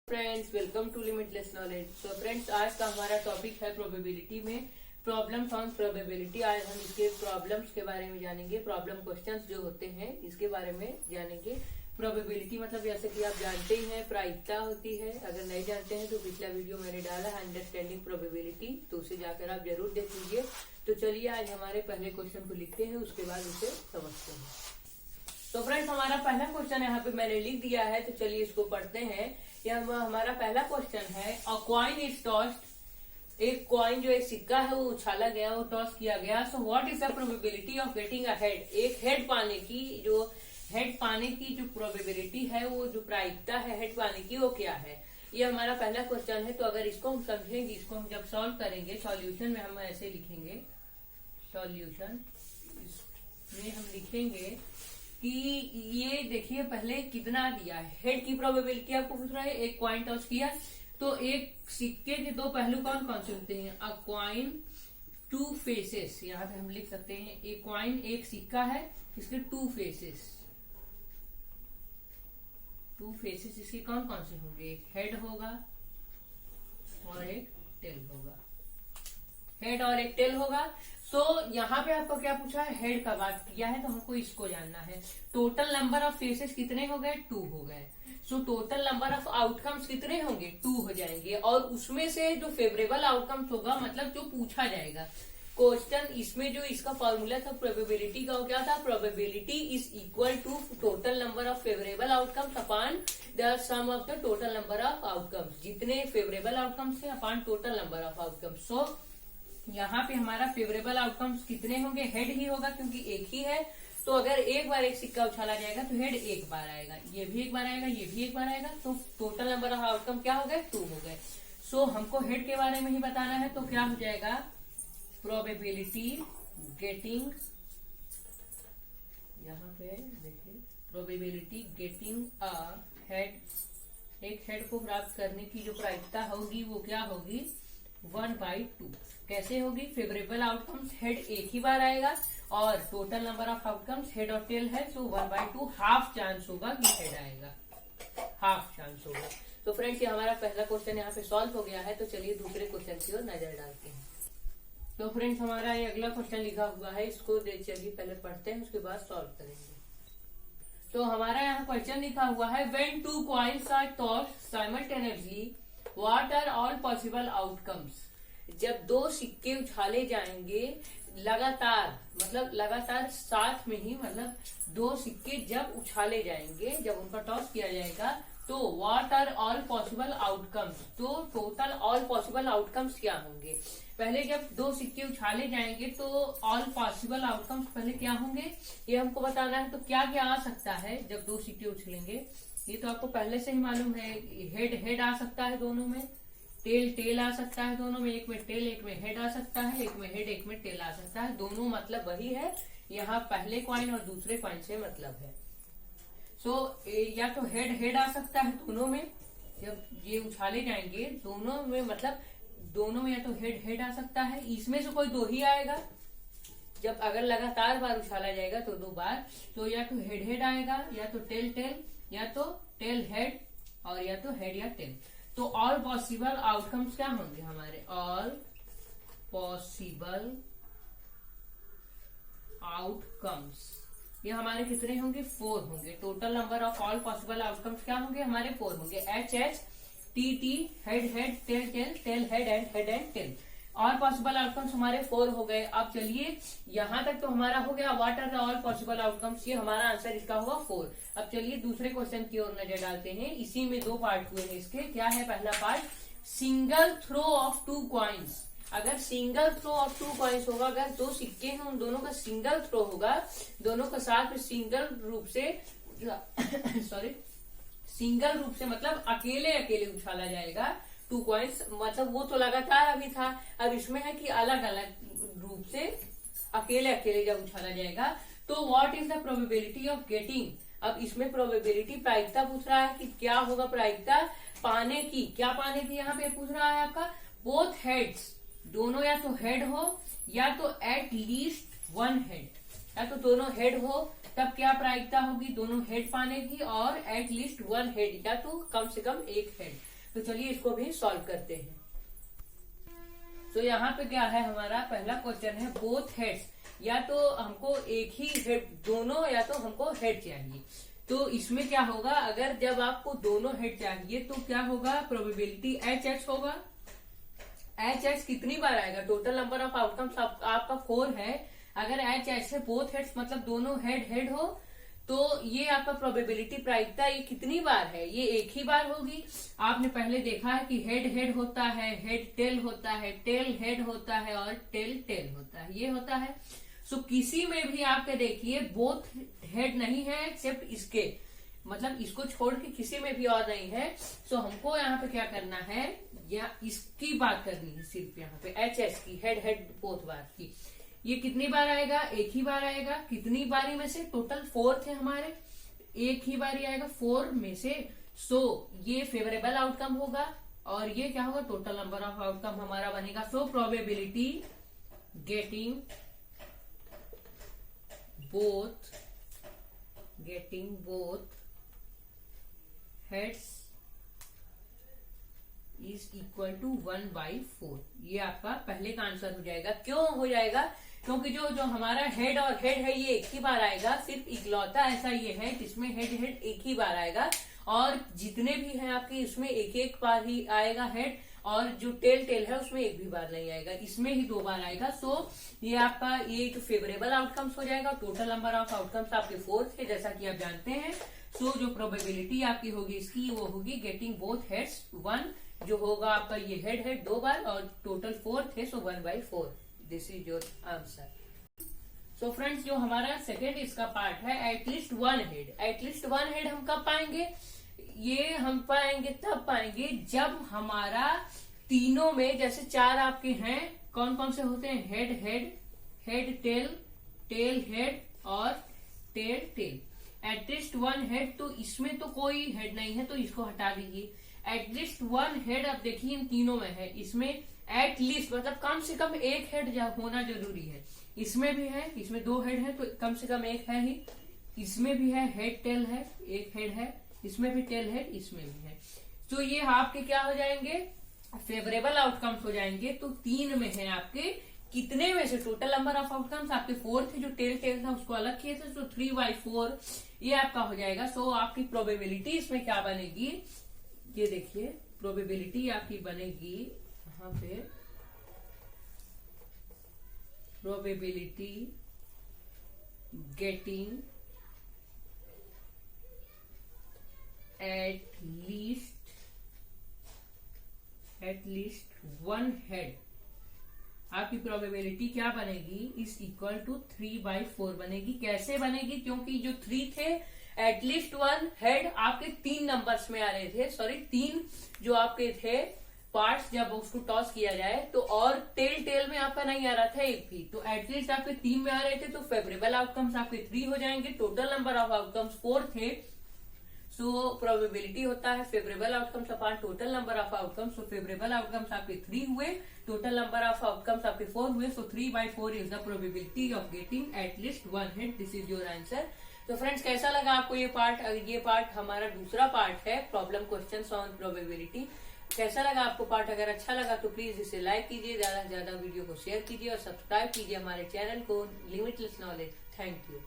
Friends, welcome to limitless knowledge. तो friends, आज का हमारा टॉपिक है प्रोबेबिलिटी में प्रॉब्लम्स ऑन प्रोबेबिलिटी। आज हम इसके प्रॉब्लम्स के बारे में जानेंगे, प्रॉब्लम क्वेश्चंस जो होते हैं इसके बारे में जानेंगे। प्रोबेबिलिटी मतलब जैसे कि आप जानते ही हैं प्रायिकता होती है। अगर नहीं जानते हैं तो पिछला वीडियो मैंने डाला है अंडरस्टैंडिंग प्रोबेबिलिटी, तो उसे जाकर आप जरूर देख लीजिए। तो चलिए आज हमारे पहले क्वेश्चन को लिखते हैं, उसके बाद उसे समझते हैं। तो फ्रेंड्स, हमारा पहला क्वेश्चन यहाँ पे मैंने लिख दिया है, तो चलिए इसको पढ़ते हैं। यह हमारा पहला क्वेश्चन है, अ कॉइन इज टॉस्ड। एक कॉइन जो एक सिक्का है वो उछाला गया, वो टॉस किया गया। So what is the probability of getting a head. एक हेड पाने की जो प्रोबेबिलिटी है, वो जो प्रायिकता है हेड पाने की, वो क्या है। ये हमारा पहला क्वेश्चन है। तो अगर इसको हम समझेंगे, इसको हम जब सॉल्व करेंगे, सॉल्यूशन में हम ऐसे लिखेंगे, सॉल्यूशन में हम लिखेंगे कि ये देखिए पहले कितना दिया है। हेड की प्रोबेबिलिटी आपको पूछ रहा है, एक कॉइन टॉस किया तो एक सिक्के के दो पहलू कौन कौन से होते हैं। अ कॉइन टू फेसेस, यहाँ पे हम लिख सकते हैं एक कॉइन एक सिक्का है, इसके टू फेसेस इसके कौन कौन से होंगे। एक हेड होगा और एक टेल होगा, हेड और एक टेल होगा। तो यहाँ पे आपको क्या पूछा है, हेड का बात किया है, तो हमको इसको जानना है। टोटल नंबर ऑफ फेसेस कितने हो गए, 2 हो गए। So total number of outcomes कितने होंगे, 2 हो जाएंगे। और उसमें से जो फेवरेबल आउटकम्स होगा, मतलब जो पूछा जाएगा क्वेश्चन, इसमें जो इसका फॉर्मूला था प्रोबेबिलिटी का, वो क्या था, probability is equal to total number of favourable outcomes upon the sum of the total number of outcomes. जितने फेवरेबल आउटकम्स है upon total number of outcomes. So यहाँ पे हमारा फेवरेबल आउटकम्स कितने होंगे, हेड ही होगा, क्योंकि एक ही है। तो अगर एक बार एक सिक्का उछाला जाएगा तो हेड एक बार आएगा, ये भी एक बार आएगा, ये भी एक बार आएगा। तो टोटल नंबर ऑफ आउटकम क्या हो गए, 2 हो गए। सो हमको हेड के बारे में ही बताना है, तो क्या हो जाएगा, प्रोबेबिलिटी गेटिंग, यहाँ पे देखिए प्रोबेबिलिटी गेटिंग अ हेड, एक हेड को प्राप्त करने की जो प्रायिकता होगी वो क्या होगी, 1/2। कैसे होगी, फेवरेबल आउटकम्स हेड एक ही बार आएगा और total number of outcomes head और टेल है, सो 1/2 हाफ चांस होगा कि हेड आएगा, हाफ चांस होगा। तो फ्रेंड्स, ये हमारा पहला क्वेश्चन यहाँ पे सॉल्व हो गया है। तो चलिए दूसरे क्वेश्चन की ओर नजर डालते हैं। तो फ्रेंड्स, हमारा ये अगला क्वेश्चन लिखा हुआ है, इसको चलिए पहले पढ़ते हैं, उसके बाद सॉल्व करेंगे। तो हमारा यहाँ क्वेश्चन लिखा हुआ है, when 2 coins are tossed simultaneously what are all possible outcomes. जब 2 सिक्के उछाले जाएंगे लगातार, मतलब लगातार साथ में ही, मतलब 2 सिक्के जब उछाले जाएंगे, जब उनका टॉस किया जाएगा, तो what are all possible outcomes. तो टोटल ऑल पॉसिबल आउटकम्स क्या होंगे। पहले जब 2 सिक्के उछाले जाएंगे तो ऑल पॉसिबल आउटकम्स पहले क्या होंगे, ये हमको बताना है। तो क्या क्या आ सकता है जब 2 सिक्के उछलेंगे, ये तो आपको पहले से ही मालूम है। हेड आ सकता है दोनों में, टेल आ सकता है दोनों में, एक में टेल एक में हेड आ सकता है, एक में हेड एक में टेल आ सकता है। दोनों मतलब वही है, यहाँ पहले कॉइन और दूसरे कॉइन से मतलब है। सो या तो हेड आ सकता है दोनों में, जब ये उछाले जाएंगे दोनों में, मतलब दोनों में या तो हेड आ सकता है, इसमें से कोई 2 ही आएगा। जब अगर लगातार बार उछाला जाएगा तो 2 बार, तो या तो हेड आएगा, या तो टेल, या तो टेल हेड, और या तो हेड या टेल। तो ऑल पॉसिबल आउटकम्स क्या होंगे हमारे, ऑल पॉसिबल आउटकम्स, ये हमारे कितने होंगे, 4 होंगे। Total number of all possible outcomes क्या होंगे हमारे, 4 होंगे। HH TT head tail head and tail. All possible outcomes हमारे 4 हो गए। अब चलिए यहाँ तक तो हमारा हो गया, what are the all possible outcomes, ये हमारा आंसर इसका हुआ 4। अब चलिए दूसरे क्वेश्चन की ओर नजर डालते हैं। इसी में 2 पार्ट हुए हैं इसके। क्या है पहला part, single throw of 2 coins. अगर सिंगल थ्रो ऑफ 2 कॉइन्स होगा, अगर 2 सिक्के हैं उन दोनों का सिंगल थ्रो होगा, दोनों का साथ में सिंगल रूप से मतलब अकेले उछाला जाएगा 2 कॉइन्स, मतलब वो तो लगातार अभी था, अब इसमें है कि अलग अलग रूप से अकेले जब उछाला जाएगा। तो what is the probability of getting. अब इसमें प्रोबेबिलिटी प्रायिकता पूछ रहा है कि क्या होगा प्रायिकता पाने की, क्या पाने की यहाँ पे पूछ रहा है आपका, बोथ हेड्स, दोनों या तो हेड हो या तो एट लीस्ट 1 हेड, या तो दोनों हेड हो, तब क्या प्रायिकता होगी, दोनों हेड पाने की, और एट लीस्ट 1 हेड, या तो कम से कम 1 हेड। तो चलिए इसको भी सॉल्व करते हैं। तो यहाँ पे क्या है, हमारा पहला क्वेश्चन है बोथ हेड्स, या तो हमको एक ही हेड, दोनों या तो हमको हेड चाहिए। तो इसमें क्या होगा, अगर जब आपको दोनों हेड चाहिए तो क्या होगा, प्रोबेबिलिटी एच होगा। एच कितनी बार आएगा, टोटल नंबर ऑफ आउटकम्स आपका 4 है। अगर एच है बोथ हेड्स मतलब दोनों हेड हो, तो ये आपका प्रोबेबिलिटी प्रायिकता ये कितनी बार है, ये एक ही बार होगी। आपने पहले देखा है कि हेड होता है, हेड टेल होता है, टेल हेड होता है और टेल टेल होता है, ये होता है। सो किसी में भी आपके देखिए बोथ हेड नहीं है एक्सेप्ट इसके, मतलब इसको छोड़ के किसी में भी और नहीं है। सो हमको यहाँ पे क्या करना है, या इसकी बात करनी है सिर्फ यहाँ पे एच की, हेड बोथ बार की। ये कितनी बार आएगा, एक ही बार आएगा। कितनी बारी में से, टोटल 4 थे हमारे, एक ही बारी आएगा 4 में से। सो ये फेवरेबल आउटकम होगा और ये क्या होगा, टोटल नंबर ऑफ आउटकम हमारा बनेगा। So probability getting both heads is equal to 1/4। ये आपका पहले का आंसर हो जाएगा। क्यों हो जाएगा, क्योंकि जो हमारा हेड और हेड है ये एक ही बार आएगा। सिर्फ इकलौता ऐसा ये है जिसमें हेड एक ही बार आएगा, और जितने भी हैं आपके इसमें एक बार ही आएगा हेड, और जो टेल है उसमें एक भी बार नहीं आएगा, इसमें ही 2 बार आएगा। सो ये आपका ये जो फेवरेबल आउटकम्स हो जाएगा। टोटल नंबर ऑफ आउटकम्स आपके 4 थे जैसा कि आप जानते हैं। सो जो प्रोबेबिलिटी आपकी होगी इसकी, वो होगी गेटिंग बोथ हेड्स 1, जो होगा आपका ये हेड 2 बार, और टोटल 4 थे, सो 1/4। This is your answer. So friends, जो हमारा सेकेंड इसका पार्ट है, एटलीस्ट वन हेड हम कब पाएंगे, ये हम पाएंगे तब पाएंगे जब हमारा तीनों में, जैसे 4 आपके हैं, कौन कौन से होते हैं, हेड टेल हेड और tail tail. At least one head, तो इसमें तो कोई हेड नहीं है तो इसको हटा दीजिए। एटलीस्ट वन हेड अब देखिए इन तीनों में है, इसमें एटलीस्ट मतलब कम से कम एक हेड होना जरूरी है। इसमें भी है, इसमें 2 हेड है तो कम से कम एक है ही। इसमें भी है, हेड टेल है, एक हेड है, इसमें भी टेल हेड, इसमें भी है। तो ये आपके क्या हो जाएंगे, फेवरेबल आउटकम्स हो जाएंगे। तो 3 में है आपके, कितने में से, टोटल नंबर ऑफ आउटकम्स आपके 4 थे, जो टेल था उसको अलग किए थे, तो 3/4 ये आपका हो जाएगा। सो आपकी प्रोबेबिलिटी इसमें क्या बनेगी, ये देखिए प्रोबेबिलिटी आपकी बनेगी यहाँ पे, probability getting at least one head, आपकी प्रोबेबिलिटी क्या बनेगी, इज इक्वल टू 3/4 बनेगी। कैसे बनेगी, क्योंकि जो 3 थे, एटलीस्ट वन हेड आपके 3 नंबर्स में आ रहे थे, सॉरी 3 जो आपके थे पार्ट्स, जब उसको टॉस किया जाए तो, और टेल में आपका नहीं आ रहा था एक भी, तो एटलीस्ट आपके 3 में आ रहे थे, तो फेवरेबल आउटकम्स आपके 3 हो जाएंगे। टोटल नंबर ऑफ आउटकम्स 4 थे। सो प्रोबेबिलिटी होता है favourable outcomes upon total number of outcomes. So favourable outcomes आपके 3 हुए, टोटल नंबर ऑफ आउटकम्स आपके 4 हुए। सो 3/4 is the probability of getting at least one head. This is your answer. तो friends, कैसा लगा आपको ये पार्ट? ये पार्ट हमारा दूसरा पार्ट है, प्रॉब्लम क्वेश्चंस ऑन प्रोबेबिलिटी। कैसा लगा आपको पार्ट? अगर अच्छा लगा तो प्लीज इसे लाइक कीजिए, ज्यादा से ज्यादा वीडियो को शेयर कीजिए और सब्सक्राइब कीजिए हमारे चैनल को लिमिटलेस नॉलेज। Thank you.